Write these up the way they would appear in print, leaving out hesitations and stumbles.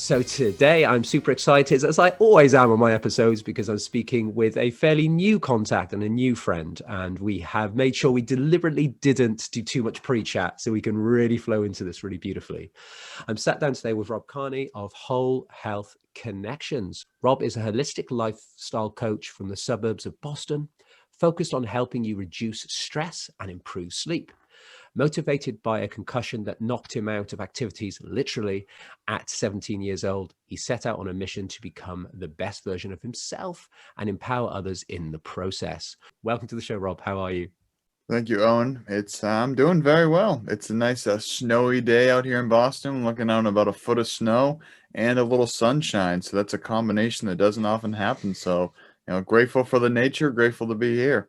So today I'm super excited, as I always am on my episodes, because I'm speaking with a fairly new contact and a new friend. And we have made sure we deliberately didn't do too much pre-chat so we can really flow into this really beautifully. I'm sat down today with Rob Carney of Whole Health Connections. Rob is a holistic lifestyle coach from the suburbs of Boston, focused on helping you reduce stress and improve sleep. Motivated by a concussion that knocked him out of activities literally at 17 years old, he set out on a mission to become the best version of himself and empower others in the process. Welcome to the show, Rob. How are you? Thank you, Owen. I'm doing very well. It's a nice snowy day out here in Boston. Looking out about a foot of snow and a little sunshine. So that's a combination that doesn't often happen. So, grateful for the nature, grateful to be here.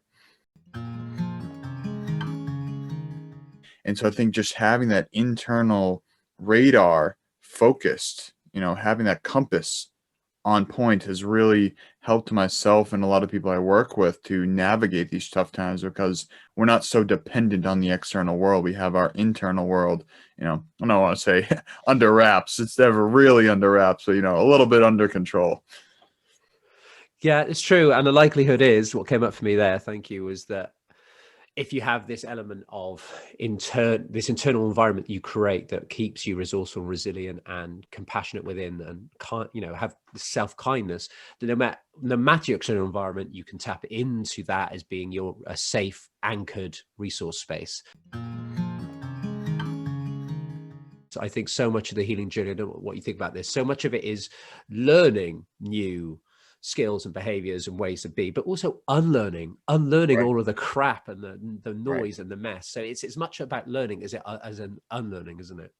And so I think just having that internal radar focused, having that compass on point has really helped myself and a lot of people I work with to navigate these tough times because we're not so dependent on the external world. We have our internal world, I don't want to say under wraps. It's never really under wraps, but, a little bit under control. Yeah, it's true. And the likelihood is what came up for me there, thank you, was that if you have this element of this internal environment you create that keeps you resourceful, resilient, and compassionate within, and have self-kindness, that no matter your external environment, you can tap into that as being a safe, anchored resource space. So I think so much of the healing journey, I don't know what you think about this, so much of it is learning new skills and behaviors and ways to be, but also unlearning Right. all of the crap and the Right. noise and the mess. So it's as much about learning as an unlearning, isn't it?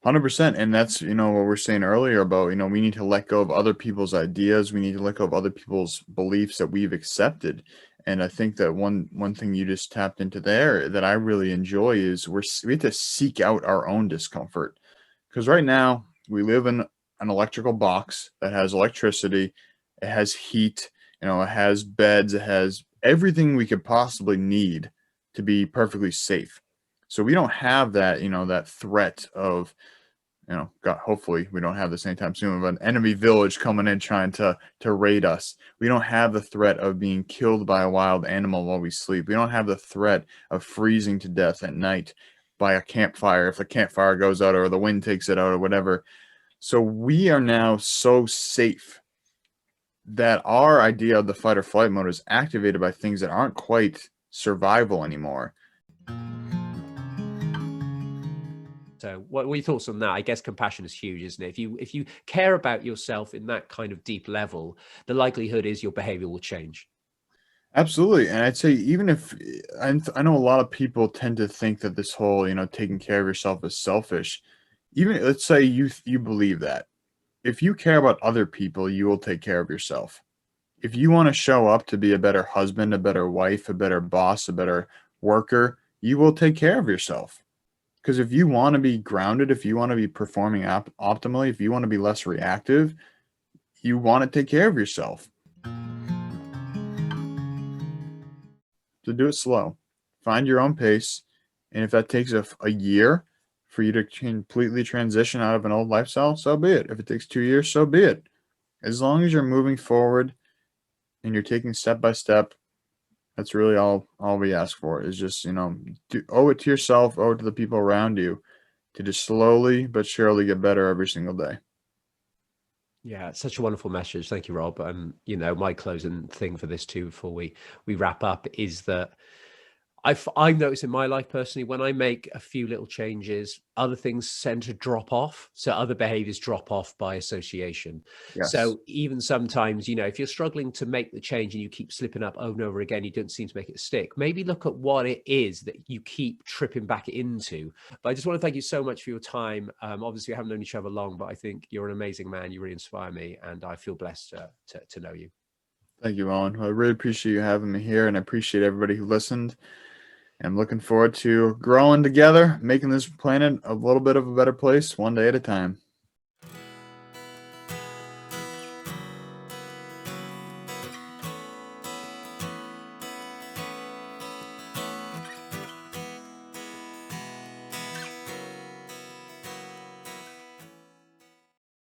100%. And that's, what we're saying earlier about, we need to let go of other people's ideas. We need to let go of other people's beliefs that we've accepted. And I think that one thing you just tapped into there that I really enjoy is we have to seek out our own discomfort. Because right now we live in an electrical box that has electricity, it has heat, it has beds, it has everything we could possibly need to be perfectly safe. So we don't have that, that threat of, God, hopefully we don't have this anytime soon of an enemy village coming in trying to raid us. We don't have the threat of being killed by a wild animal while we sleep. We don't have the threat of freezing to death at night by a campfire if the campfire goes out or the wind takes it out or whatever. So we are now so safe that our idea of the fight or flight mode is activated by things that aren't quite survival anymore. So what are your thoughts on that? I guess compassion is huge, isn't it? If you care about yourself in that kind of deep level, the likelihood is your behavior will change. Absolutely. And I'd say even if I know a lot of people tend to think that this whole, taking care of yourself is selfish. Even let's say you believe that. If you care about other people, you will take care of yourself. If you want to show up to be a better husband, a better wife, a better boss, a better worker, you will take care of yourself. Because if you want to be grounded, if you want to be performing optimally, if you want to be less reactive, you want to take care of yourself. So do it slow. Find your own pace. And if that takes a year for you to completely transition out of an old lifestyle, so be it. If it takes 2 years, so be it. As long as you're moving forward and you're taking step by step, that's really all we ask for is just, owe it to yourself, owe it to the people around you to just slowly but surely get better every single day. Yeah, it's such a wonderful message. Thank you, Rob. My closing thing for this too, before we wrap up, is that I've noticed in my life personally, when I make a few little changes, other things tend to drop off. So other behaviors drop off by association. Yes. So even sometimes, if you're struggling to make the change and you keep slipping up over and over again, you don't seem to make it stick. Maybe look at what it is that you keep tripping back into. But I just want to thank you so much for your time. Obviously, we haven't known each other long, but I think you're an amazing man. You really inspire me, and I feel blessed to know you. Thank you, Owen. I really appreciate you having me here, and I appreciate everybody who listened. I'm looking forward to growing together, making this planet a little bit of a better place one day at a time.